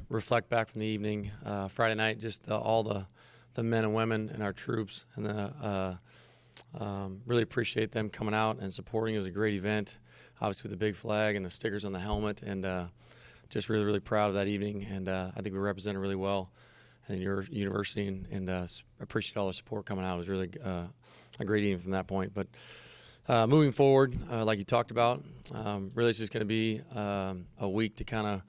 Reflect back from the evening, Friday night, just all the men and women and our troops, and really appreciate them coming out and supporting. It was a great event, obviously with the big flag and the stickers on the helmet, and just really, really proud of that evening. And I think we represented really well in your university, and appreciate all the support coming out. It was really a great evening from that point. But moving forward, like you talked about, really it's just going to be a week to kind of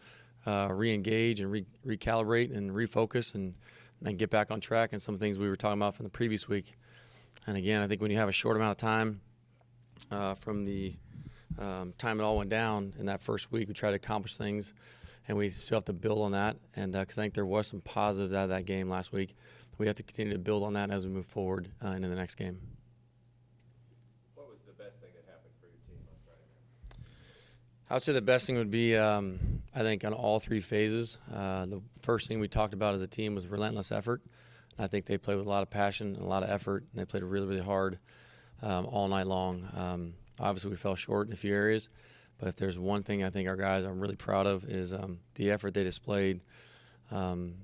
re-engage and recalibrate and refocus and get back on track and some things we were talking about from the previous week. And again, I think when you have a short amount of time from the time it all went down in that first week, we tried to accomplish things, and we still have to build on that. And 'cause I think there was some positives out of that game last week. We have to continue to build on that as we move forward into the next game. What was the best thing that happened for your team on Friday night? I would say the best thing would be, I think, on all three phases. The first thing we talked about as a team was relentless effort. I think they played with a lot of passion and a lot of effort, and they played really, really hard all night long. Obviously, we fell short in a few areas, but if there's one thing I think our guys are really proud of is the effort they displayed. And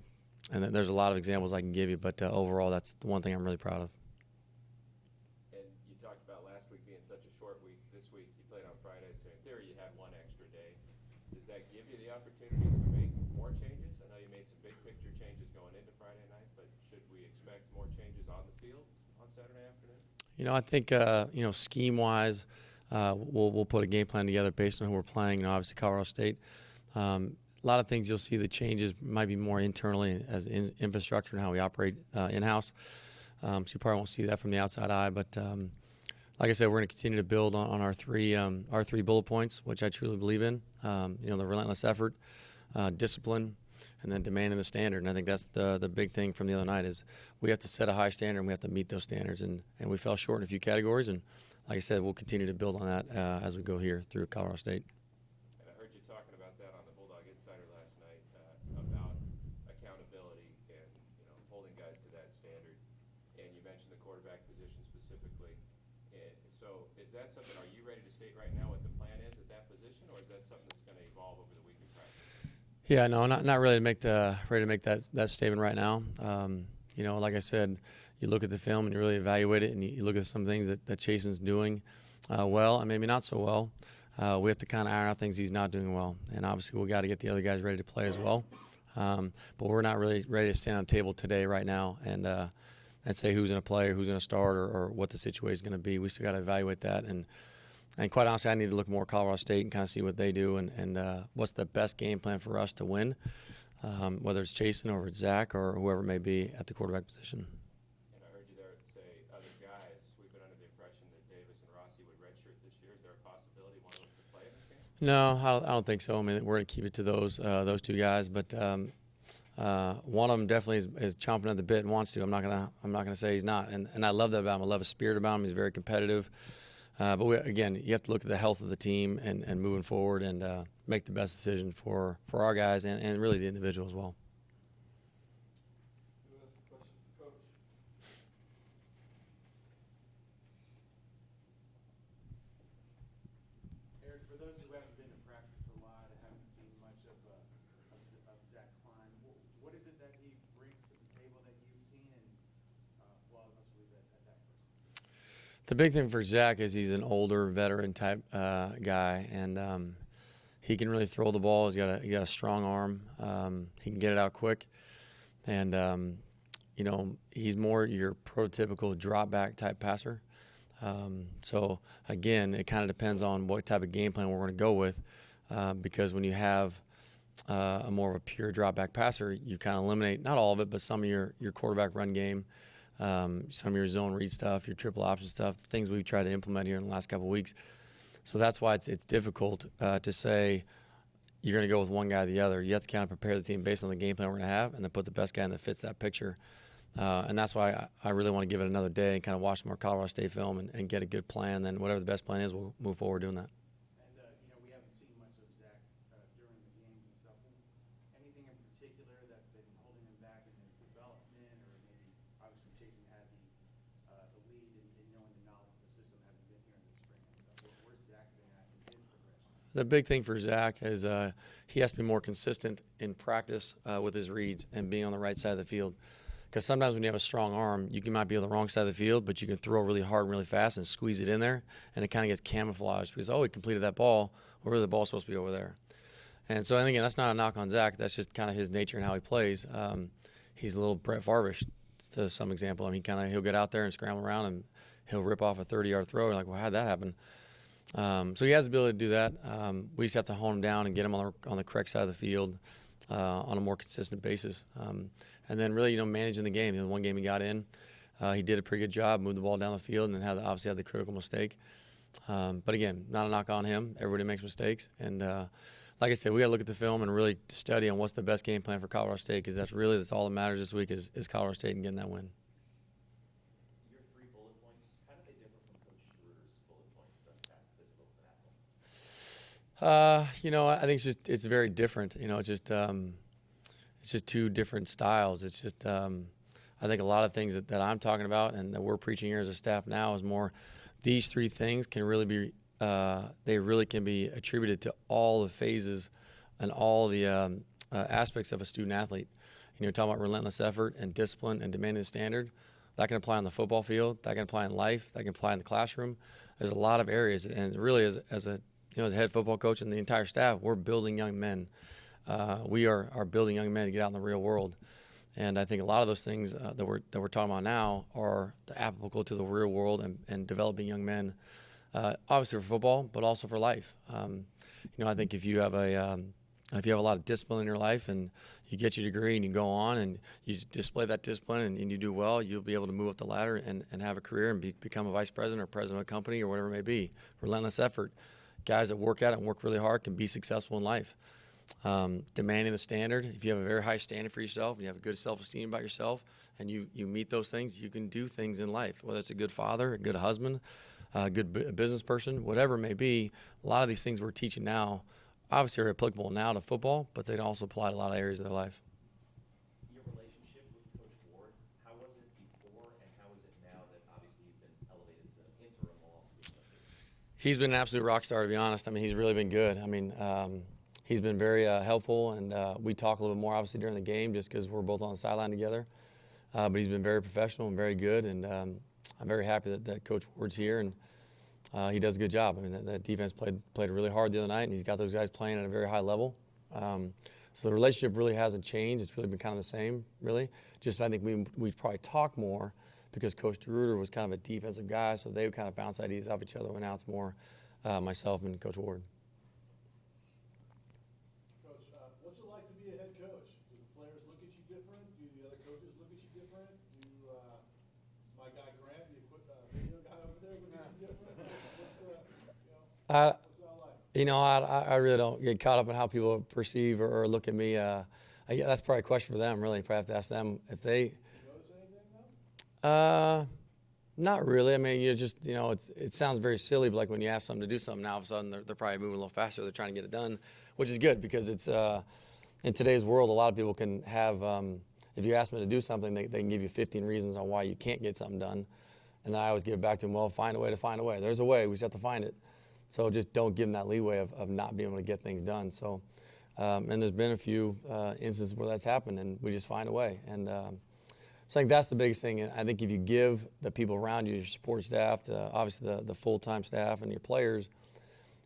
there's a lot of examples I can give you, but overall, that's the one thing I'm really proud of. And you talked about last week being such a short week. This week you played on Friday, so in theory you had one extra day. Does that give you the opportunity to make more changes? I know you made some big picture changes going into Friday night, but should we expect more changes on the field on Saturday afternoon? I think scheme-wise, we'll put a game plan together based on who we're playing. Obviously, Colorado State. A lot of things you'll see the changes might be more internally as infrastructure and how we operate in-house. So you probably won't see that from the outside eye. But like I said, we're going to continue to build on our three bullet points, which I truly believe in. The relentless effort, discipline, and then demanding the standard. And I think that's the big thing from the other night is we have to set a high standard and we have to meet those standards. And we fell short in a few categories. And like I said, we'll continue to build on that as we go here through Colorado State. And I heard you talking about that on the Bulldog Insider last night about accountability and holding guys to that standard. And you mentioned the quarterback position specifically. So is that something? Are you ready to state right now what the plan is at that position, or is that something that's going to evolve over the week of practice? Yeah, no, not ready to make that statement right now. Like I said, you look at the film and you really evaluate it, and you look at some things that Chasen's doing well and maybe not so well. We have to kind of iron out things he's not doing well, and obviously we got to get the other guys ready to play as well. But we're not really ready to stand on the table today right now and say who's going to play or who's going to start or what the situation is going to be. We still got to evaluate that, and quite honestly, I need to look more at Colorado State and kind of see what they do and what's the best game plan for us to win, whether it's Chasen or it's Zach or whoever it may be at the quarterback position. And I heard you there say other guys. We've been under the impression that Davis and Rossi would redshirt this year. Is there a possibility one of them could play in this game? No, I don't think so. I mean, we're going to keep it to those two guys, but one of them definitely is chomping at the bit and wants to. I'm not gonna say he's not, and I love that about him. I love his spirit about him. He's very competitive. But again, you have to look at the health of the team and moving forward and make the best decision for our guys and really the individual as well. Who has a question for Coach? Eric, for those who haven't been to practice a lot and haven't seen much of Zach Klein, what is it that he brings to the table that you've seen? And let's leave it at that first. The big thing for Zach is he's an older veteran type guy, and he can really throw the ball. He's got a strong arm. He can get it out quick, and he's more your prototypical drop back type passer. So again, it kind of depends on what type of game plan we're going to go with, because when you have a more of a pure drop back passer, you kind of eliminate not all of it, but some of your quarterback run game. Some of your zone read stuff, your triple option stuff, things we've tried to implement here in the last couple of weeks. So that's why it's difficult to say you're going to go with one guy or the other. You have to kind of prepare the team based on the game plan we're going to have and then put the best guy in that fits that picture. And that's why I really want to give it another day and kind of watch more Colorado State film and get a good plan. And then whatever the best plan is, we'll move forward doing that. And, we haven't seen much of Zach during the games and stuff. Anything in particular that's been holding him back in his development, or maybe obviously Chasen had the lead in knowing the knowledge of the system having been here in the spring and stuff. Where's Zach been at in his progression? The big thing for Zach is he has to be more consistent in practice with his reads and being on the right side of the field. Because sometimes when you have a strong arm, you might be on the wrong side of the field, but you can throw really hard and really fast and squeeze it in there, and it kind of gets camouflaged because, oh, he completed that ball. Well, really the ball's supposed to be over there. And so, and again, that's not a knock on Zach. That's just kind of his nature and how he plays. He's a little Brett Favre-ish to some example. I mean, he'll get out there and scramble around and he'll rip off a 30-yard throw. You're like, well, how'd that happen? So he has the ability to do that. We just have to hone him down and get him on the correct side of the field on a more consistent basis. And then really, managing the game. The one game he got in, he did a pretty good job, moved the ball down the field, and then obviously had the critical mistake. But again, not a knock on him. Everybody makes mistakes. And like I said, we got to look at the film and really study on what's the best game plan for Colorado State, because that's all that matters this week is Colorado State and getting that win. Your 3 bullet points, how do they differ from Coach Schroeder's bullet points to fast, physical, and athletic? I think it's very different. It's just 2 different styles. It's just I think a lot of things that I'm talking about and that we're preaching here as a staff now is more these 3 things can really be they really can be attributed to all the phases and all the aspects of a student athlete. You're talking about relentless effort and discipline and demanding the standard. That can apply on the football field. That can apply in life. That can apply in the classroom. There's a lot of areas, and really as a head football coach and the entire staff, we're building young men. We are building young men to get out in the real world. And I think a lot of those things that we're talking about now are applicable to the real world and developing young men, obviously for football, but also for life. I think if you have a lot of discipline in your life and you get your degree and you go on and you display that discipline and you do well, you'll be able to move up the ladder and have a career and become a vice president or president of a company or whatever it may be. Relentless effort. Guys that work at it and work really hard can be successful in life. Demanding the standard. If you have a very high standard for yourself and you have a good self-esteem about yourself and you meet those things, you can do things in life, whether it's a good father, a good husband, a good business person, whatever it may be. A lot of these things we're teaching now obviously are applicable now to football, but they also apply to a lot of areas of their life. Your relationship with Coach Ward, how was it before and how is it now that obviously you've been elevated to interim while also being coach? He's been an absolute rock star, to be honest. I mean, he's really been good. I mean, he's been very helpful, and we talk a little bit more, obviously, during the game just because we're both on the sideline together. But he's been very professional and very good, and I'm very happy that Coach Ward's here, and he does a good job. I mean, that defense played really hard the other night, and he's got those guys playing at a very high level. So the relationship really hasn't changed. It's really been kind of the same, really. Just I think we probably talk more because Coach DeRuiter was kind of a defensive guy, so they would kind of bounce ideas off each other. And now it's more myself and Coach Ward. Coach, what's it like to be a head coach? Do the players look at you different? Do the other coaches look at you different? Does my guy Grant, the video guy over there, look at you different? What's that like? I really don't get caught up in how people perceive or look at me. That's probably a question for them, really. Probably have to ask them if they. Do you notice anything, though? Not really. I mean, it sounds very silly, but like when you ask them to do something, now all of a sudden they're probably moving a little faster. They're trying to get it done, which is good because it's in today's world, a lot of people can have. If you ask them to do something, they can give you 15 reasons on why you can't get something done, and I always give it back to them. Well, find a way to find a way. There's a way. We just have to find it. So just don't give them that leeway of not being able to get things done. So, and there's been a few instances where that's happened, and we just find a way. And so I think that's the biggest thing. And I think if you give the people around you, your support staff, obviously the full-time staff and your players,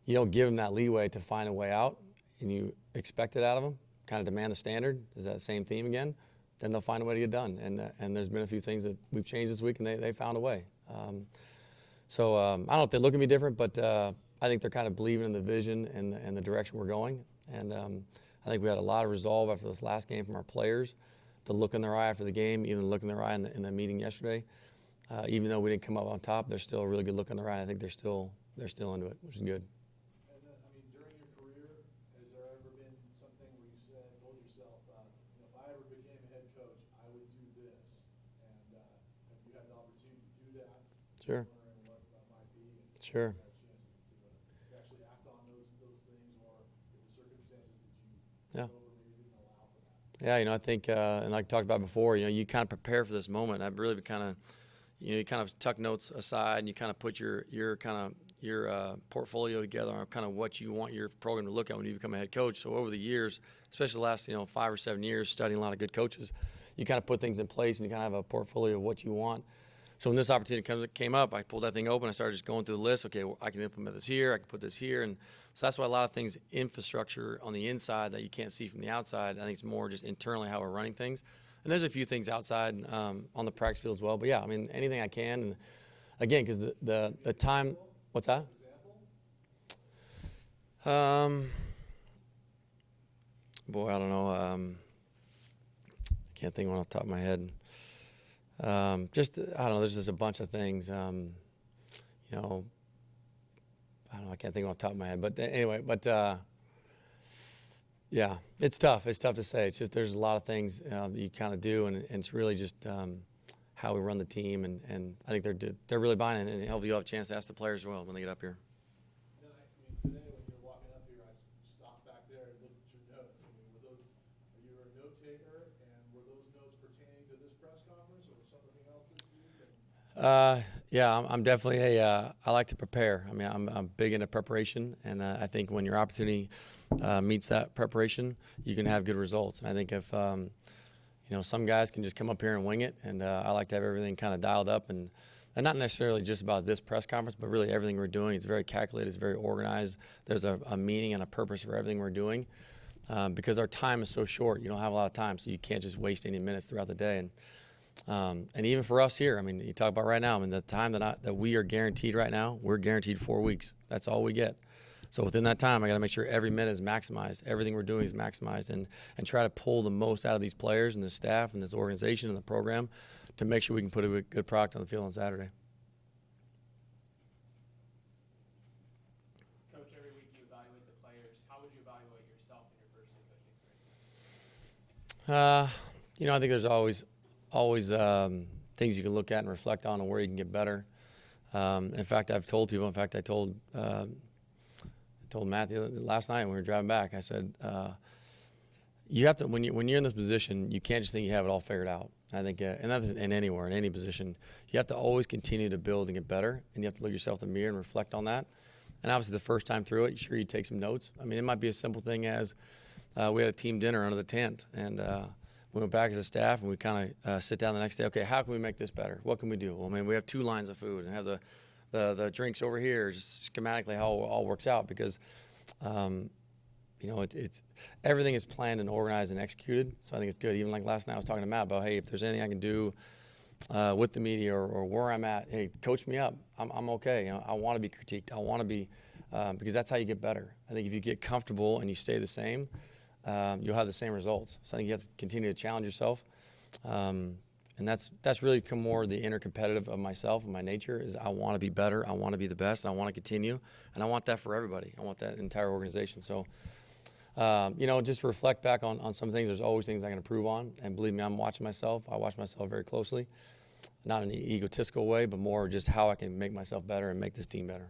you don't give them that leeway to find a way out, and you expect it out of them, kind of demand the standard, is that same theme again, then they'll find a way to get done. And there's been a few things that we've changed this week, and they found a way. So I don't know if they look at me different, but I think they're kind of believing in the vision and the direction we're going. And I think we had a lot of resolve after this last game from our players, the look in their eye after the game, even the look in their eye in the meeting yesterday. Even though we didn't come up on top, there's still a really good look in their eye. I think they're still into it, which is good. And during your career, has there ever been something where you told yourself, if I ever became a head coach, I would do this? And have you had the opportunity to do that? Sure. Wondering what that might be. And Sure. had a chance to actually act on those things, or if the circumstances that you Yeah. over maybe didn't allow for that. Yeah, I think, and like I talked about before, you kind of prepare for this moment. I've really been kind of, you kind of tuck notes aside and you kind of put your kind of, your portfolio together on kind of what you want your program to look at when you become a head coach. So over the years, especially the last 5 or 7 years, studying a lot of good coaches, you kind of put things in place and you kind of have a portfolio of what you want. So when this opportunity came up, I pulled that thing open. I started just going through the list. Okay, well, I can implement this here. I can put this here. And so that's why a lot of things, infrastructure on the inside that you can't see from the outside, I think it's more just internally how we're running things. And there's a few things outside on the practice field as well. But, yeah, I mean, anything I can. And, again, because the time – what's that? Boy, I don't know. I can't think of one off the top of my head. Just, I don't know, there's just a bunch of things, I don't know, I can't think off the top of my head. But anyway, yeah, it's tough. It's tough to say. It's just there's a lot of things that you kind of do, and it's really just how we run the team. And I think they're really buying it, and it helps you have a chance to ask the players as well when they get up here. You know, I mean, today when you're walking up here, I stopped back there and looked at your notes. I mean, are you a note taker, and were those notes pertaining to this press conference or something else this week? Yeah, I'm definitely I like to prepare. I mean, I'm big into preparation, and I think when your opportunity meets that preparation, you can have good results. And I think if some guys can just come up here and wing it, and I like to have everything kind of dialed up, and not necessarily just about this press conference, but really everything we're doing. It's very calculated, it's very organized. There's a meaning and a purpose for everything we're doing, because our time is so short. You don't have a lot of time, so you can't just waste any minutes throughout the day. And even for us here, I mean, you talk about right now, I mean, the time that we are guaranteed right now, we're guaranteed 4 weeks. That's all we get. So within that time, I got to make sure every minute is maximized. Everything we're doing is maximized, and try to pull the most out of these players and the staff and this organization and the program to make sure we can put a good product on the field on Saturday. Coach, every week you evaluate the players. How would you evaluate yourself in your first head coaching experience? I think there's always things you can look at and reflect on and where you can get better. In fact, I've told people. In fact, I told Matthew last night when we were driving back. I said, you have to when you're in this position, you can't just think you have it all figured out. I think, and that's in anywhere, in any position, you have to always continue to build and get better, and you have to look yourself in the mirror and reflect on that. And obviously, the first time through it, sure you take some notes. I mean, it might be a simple thing as we had a team dinner under the tent, and we went back as a staff, and we kind of sit down the next day. Okay, how can we make this better? What can we do? Well, I mean, we have 2 lines of food, and have the drinks over here, just schematically how it all works out, because it's everything is planned and organized and executed. So I think it's good. Even like last night, I was talking to Matt about, hey, if there's anything I can do with the media or where I'm at, hey, coach me up. I'm okay. I want to be critiqued. I want to be because that's how you get better. I think if you get comfortable and you stay the same, you'll have the same results. So I think you have to continue to challenge yourself. And that's really come more the inner competitive of myself and my nature is I want to be better. I want to be the best. And I want to continue. And I want that for everybody. I want that entire organization. So, just reflect back on some things. There's always things I can improve on. And believe me, I'm watching myself. I watch myself very closely. Not in an egotistical way, but more just how I can make myself better and make this team better.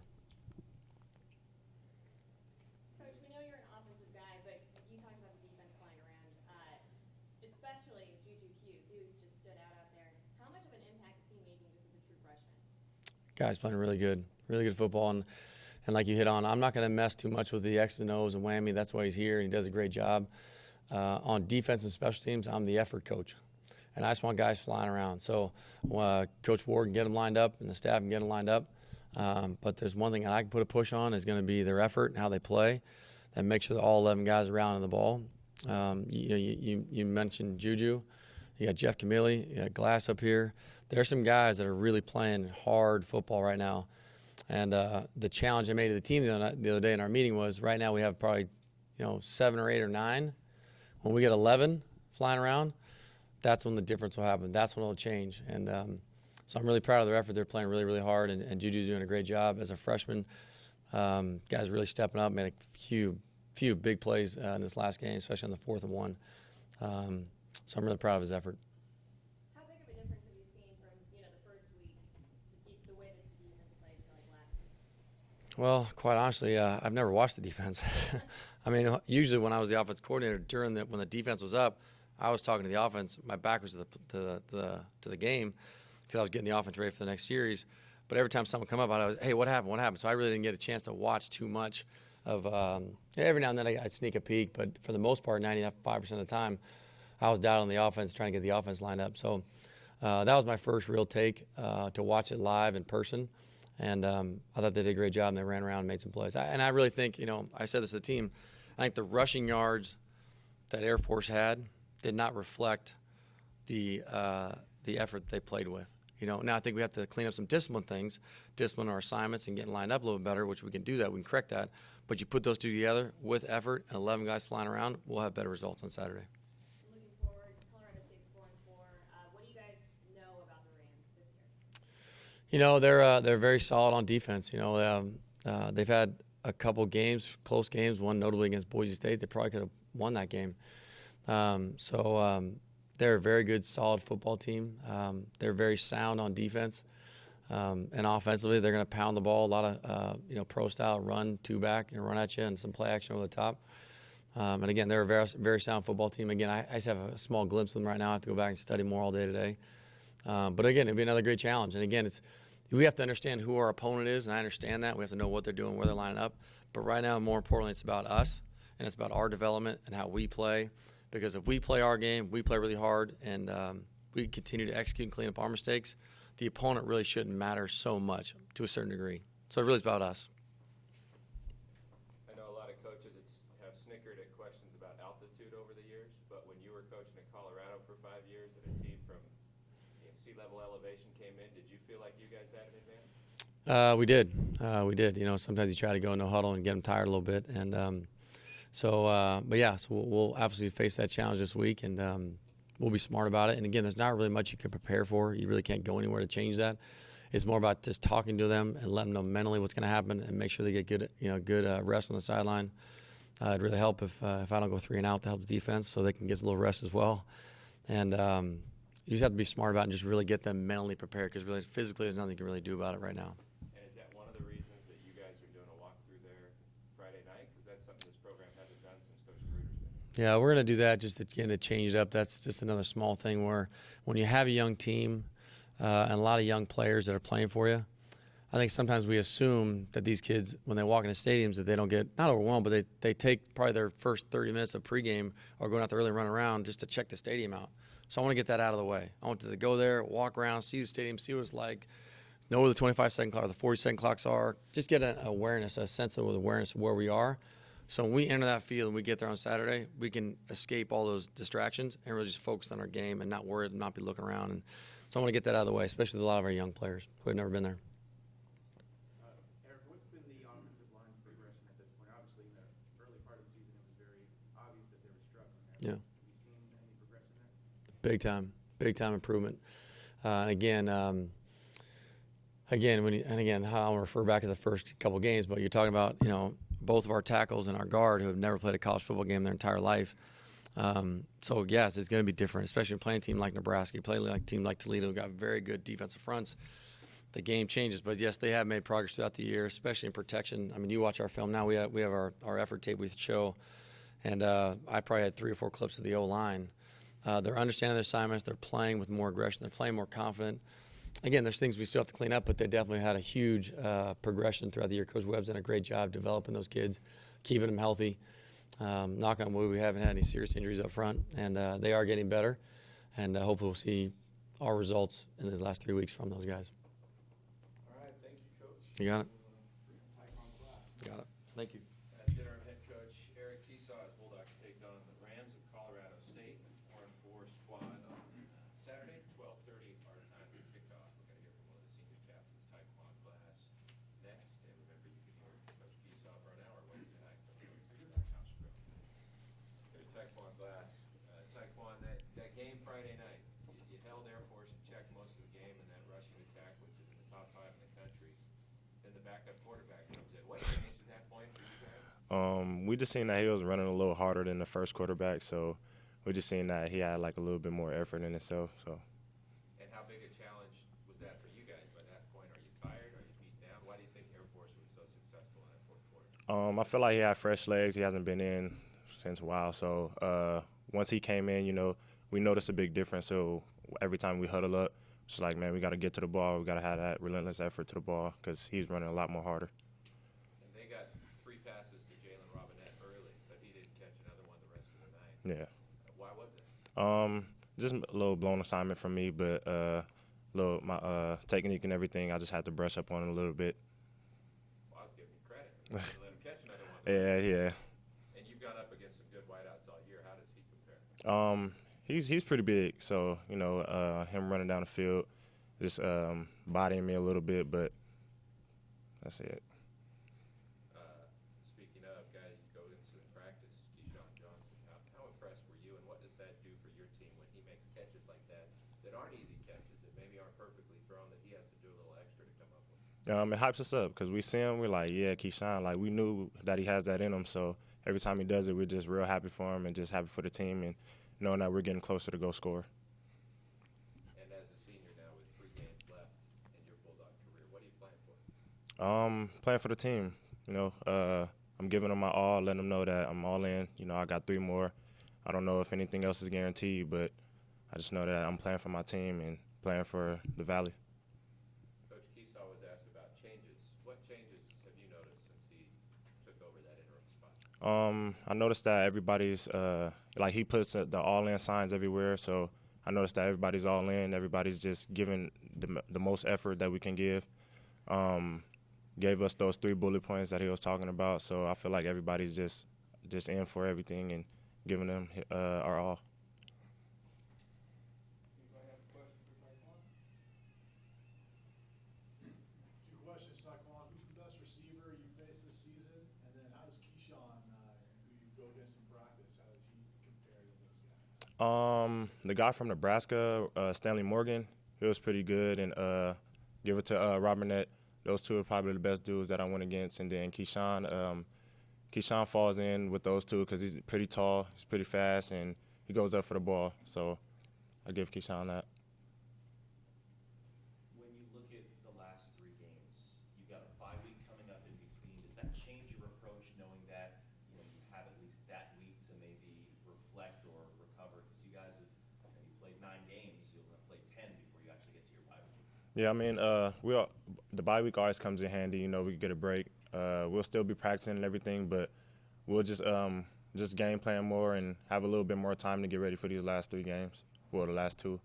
Coach, we know you're an offensive guy, but you talked about the defense flying around, especially Juju Kiesau, who just stood out there. How much of an impact is he making just as a true freshman? Guy's playing really good football. And like you hit on, I'm not going to mess too much with the X and O's and whammy. That's why he's here, and he does a great job. On defense and special teams, I'm the effort coach. And I just want guys flying around. So Coach Ward can get them lined up, and the staff can get them lined up. But there's one thing that I can put a push on is going to be their effort and how they play, and make sure that all 11 guys are around the ball. You mentioned Juju. You got Jeff Camille. You got Glass up here. There's some guys that are really playing hard football right now. And the challenge I made to the team the other day in our meeting was right now we have probably 7 or 8 or 9. When we get 11 flying around, that's when the difference will happen. That's when it'll change. And so I'm really proud of their effort. They're playing really, really hard, and Juju's doing a great job as a freshman. Guys really stepping up, made a few big plays in this last game, especially on the 4th and 1. So I'm really proud of his effort. How big of a difference have you seen from the first week, the way that the defense played to like last week? Well, quite honestly, I've never watched the defense. I mean, usually when I was the offense coordinator when the defense was up, I was talking to the offense. My back was to the game because I was getting the offense ready for the next series. But every time someone come up, I was, hey, what happened? What happened? So I really didn't get a chance to watch too much of. Every now and then I'd sneak a peek, but for the most part, 95% of the time, I was down on the offense trying to get the offense lined up. So that was my first real take to watch it live in person. And I thought they did a great job, and they ran around and made some plays. And I really think, I said this to the team, I think the rushing yards that Air Force had did not reflect the effort they played with. Now I think we have to clean up some discipline our assignments and getting lined up a little bit better, which we can do that. We can correct that. But you put those two together with effort and 11 guys flying around, we'll have better results on Saturday. Looking forward, Colorado State's 4-4. What do you guys know about the Rams this year? They're very solid on defense. They've had a couple games, close games, one notably against Boise State. They probably could have won that game. They're a very good, solid football team. They're very sound on defense. And offensively, they're going to pound the ball, a lot of pro-style run, two-back, and run at you, and some play action over the top. And again, they're a very, very sound football team. Again, I just have a small glimpse of them right now. I have to go back and study more all day today. But again, it'll be another great challenge. And again, we have to understand who our opponent is, and I understand that. We have to know what they're doing, where they're lining up. But right now, more importantly, it's about us, and it's about our development and how we play. Because if we play our game, we play really hard, and we continue to execute and clean up our mistakes, the opponent really shouldn't matter so much to a certain degree. So it really is about us. I know a lot of coaches have snickered at questions about altitude over the years, but when you were coaching in Colorado for 5 years and a team from sea level elevation came in, did you feel like you guys had an advantage? We did. Sometimes you try to go in no huddle and get them tired a little bit. And so we'll obviously face that challenge this week, and we'll be smart about it. And again, there's not really much you can prepare for. You really can't go anywhere to change that. It's more about just talking to them and letting them know mentally what's going to happen, and make sure they get good rest on the sideline. It'd really help if I don't go 3 and out to help the defense, so they can get a little rest as well. And you just have to be smart about it and just really get them mentally prepared, because really physically there's nothing you can really do about it right now. And is that one of the reasons that you guys are doing a walkthrough there Friday night? Because that's something this program hasn't done since Coach Gruder's been. Yeah, we're going to do that just to change it up. That's just another small thing where when you have a young team and a lot of young players that are playing for you, I think sometimes we assume that these kids, when they walk into stadiums, that they don't get, not overwhelmed, but they take probably their first 30 minutes of pregame or going out there early and run around just to check the stadium out. So I want to get that out of the way. I want to go there, walk around, see the stadium, see what it's like, know where the 25-second clock or the 40-second clocks are, just get an awareness, a sense of awareness of where we are. So when we enter that field and we get there on Saturday, we can escape all those distractions and really just focus on our game and not worry and not be looking around. And so I want to get that out of the way, especially with a lot of our young players who have never been there. Eric, what's been the offensive line's progression at this point? Obviously, in the early part of the season, it was very obvious that they were struggling there. Yeah. Have you seen any progression there? Big time improvement. And again, I'll refer back to the first couple games, but you're talking about, both of our tackles and our guard who have never played a college football game their entire life. So yes, it's going to be different, especially playing a team like Nebraska, playing like a team like Toledo, who got very good defensive fronts. The game changes, but yes, they have made progress throughout the year, especially in protection. I mean, you watch our film now. We have our effort tape we show, and I probably had 3 or 4 clips of the O-line. They're understanding their assignments. They're playing with more aggression. They're playing more confident. Again, there's things we still have to clean up, but they definitely had a huge progression throughout the year. Coach Webb's done a great job developing those kids, keeping them healthy. Knock on wood, we haven't had any serious injuries up front, and they are getting better. And hopefully we'll see our results in these last 3 weeks from those guys. All right, thank you, Coach. You got it? Taekwondo class. Got it. Thank you. That's interim head coach Eric Kiesau as Bulldogs take on the Rams of Colorado State, 4-4 squad on Saturday, 12:30 our time to kick off. We're going to hear from one of the senior captains, Taekwondo class, next. And remember, you can hear Coach Kiesau for an hour Wednesday night from the House Crew. There's Taekwondo class. Taekwondo, that game Friday night, you held Air Force in check most of the game in that rushing attack, which is in the top 5 in the country. Then the backup quarterback comes in. What changed at that point for you guys? We just seen that he was running a little harder than the first quarterback, so we just seen that he had like a little bit more effort in himself. So. And how big a challenge was that for you guys by that point? Are you tired? Are you beat down? Why do you think Air Force was so successful in that fourth quarter? I feel like he had fresh legs. He hasn't been in since a while, so once he came in, we noticed a big difference. So every time we huddle up, it's like, man, we got to get to the ball. We got to have that relentless effort to the ball because he's running a lot more harder. And they got 3 passes to Jalen Robinette early, but he didn't catch another one the rest of the night. Yeah. Why was it? Just a little blown assignment from me, but little my technique and everything, I just had to brush up on it a little bit. Well, I was giving you credit. You let him catch another one. Yeah. And you've gone up against some good wideouts all year. How does he compare? He's pretty big, so him running down the field, just bodying me a little bit, but that's it. Speaking of, guy you go into in practice, Kiesau Johnson, how impressed were you, and what does that do for your team when he makes catches like that aren't easy catches, that maybe aren't perfectly thrown, that he has to do a little extra to come up with? It hypes us up because we see him, we're like, yeah, Kiesau, like we knew that he has that in him, so every time he does it, we're just real happy for him and just happy for the team and knowing that we're getting closer to go score. And as a senior now with 3 games left in your Bulldog career, what are you playing for? Playing for the team. I'm giving them my all, letting them know that I'm all in. I got 3 more. I don't know if anything else is guaranteed, but I just know that I'm playing for my team and playing for the Valley. Coach Kiesau was asked about changes. What changes have you noticed since he took over that interim spot? I noticed that everybody's like he puts the all-in signs everywhere, so I noticed that everybody's all in. Everybody's just giving the most effort that we can give. Gave us those 3 bullet points that he was talking about, so I feel like everybody's just in for everything and giving them our all. Anybody have a question for Taekwon? 2 questions, Taekwon. Who's the best receiver you faced this season? And then how does Keyshawn, who you go against in practice, how does he compare to those guys? The guy from Nebraska, Stanley Morgan, he was pretty good, and give it to Robinette. Those 2 are probably the best dudes that I went against, and then Keyshawn falls in with those 2 because he's pretty tall, he's pretty fast, and he goes up for the ball. So I give Keyshawn that. When you look at the last 3 games, you've got a bye week coming up in between. Does that change your approach, knowing that you have at least that week to maybe reflect or recover? Because you guys have you played 9 games, you'll have played 10 before you actually get to your bye week. Yeah, I mean, the bye week always comes in handy. We get a break. We'll still be practicing and everything, but we'll just game plan more and have a little bit more time to get ready for these last 3 games. Well, the last 2.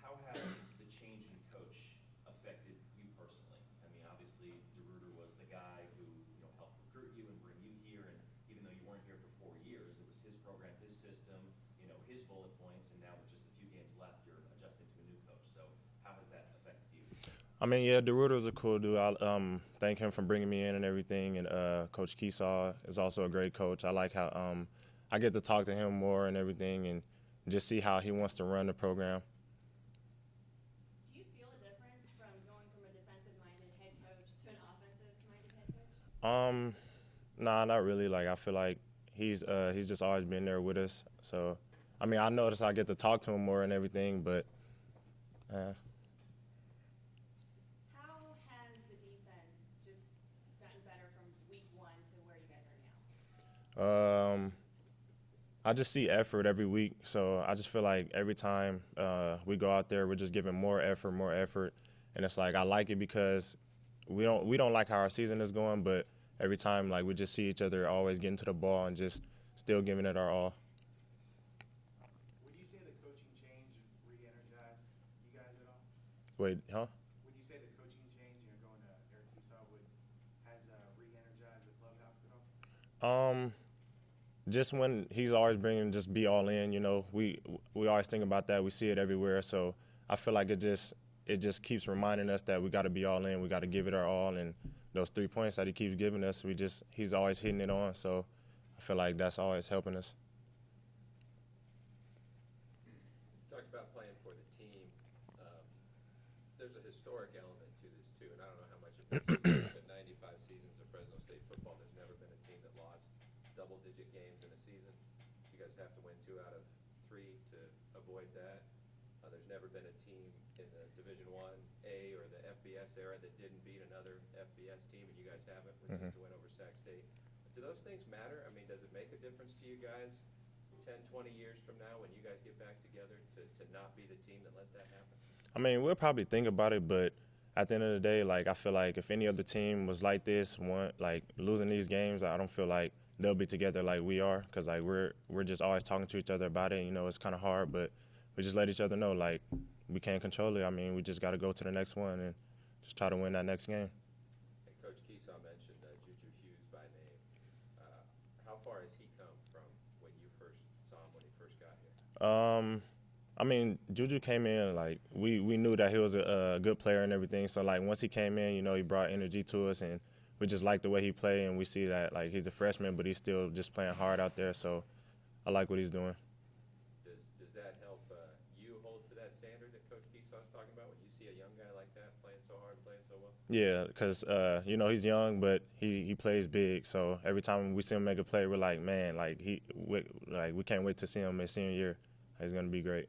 How has the change in coach affected you personally? I mean, obviously, DeRuyter was the guy who helped recruit you and bring you here, and even though you weren't here for 4 years, it was his program, his system, his bullet points, and now with just a few games left, you're adjusting to a new coach. So how has that affected you? I mean, yeah, DeRuyter's a cool dude. I thank him for bringing me in and everything. And Coach Kiesau is also a great coach. I like how I get to talk to him more and everything and just see how he wants to run the program. Do you feel a difference from going from a defensive-minded head coach to an offensive-minded head coach? Nah, not really. Like, I feel like he's just always been there with us. So, I mean, I notice I get to talk to him more and everything, but How has the defense just gotten better from week 1 to where you guys are now? I just see effort every week, so I just feel like every time we go out there, we're just giving more effort, and it's like I like it because we don't like how our season is going, but every time like we just see each other always getting to the ball and just still giving it our all. Would you say the coaching change re-energized you guys at all? Wait, huh? Would you say the coaching change, going to Eric Kiesau has re-energized the clubhouse at all? Just when he's always bringing just be all in, we always think about that. We see it everywhere, so I feel like it just keeps reminding us that we got to be all in. We got to give it our all, and those 3 points that he keeps giving us, he's always hitting it on. So I feel like that's always helping us. Talked about playing for the team. There's a historic element to this too, and I don't know how much of it is, but 95 seasons of Fresno State football, there's never been a team that lost double-digit games in a season. You guys have to win 2 out of 3 to avoid that. There's never been a team in the Division I-A or the FBS era that didn't beat another FBS team, and you guys haven't, which is to win over Sac State. Do those things matter? I mean, does it make a difference to you guys 10, 20 years from now when you guys get back together to not be the team that let that happen? I mean, we'll probably think about it, but at the end of the day, like I feel like if any other team was like this, losing these games, I don't feel like they'll be together like we are, because like we're just always talking to each other about it. You know, it's kind of hard, but we just let each other know like we can't control it. I mean, we just got to go to the next one and just try to win that next game. And Coach Kiesau mentioned Juju Hughes by name. How far has he come from when you first saw him when he first got here? I mean, Juju came in like we knew that he was a good player and everything. So like once he came in, you know, he brought energy to us, and we just like the way he played. And we see that like he's a freshman, but he's still just playing hard out there. So I like what he's doing. Does that help you hold to that standard that Coach Kiesau's talking about when you see a young guy like that playing so hard, playing so well? Yeah, because you know he's young, but he plays big. So every time we see him make a play, we're like, man, like we can't wait to see him his senior year. He's gonna be great.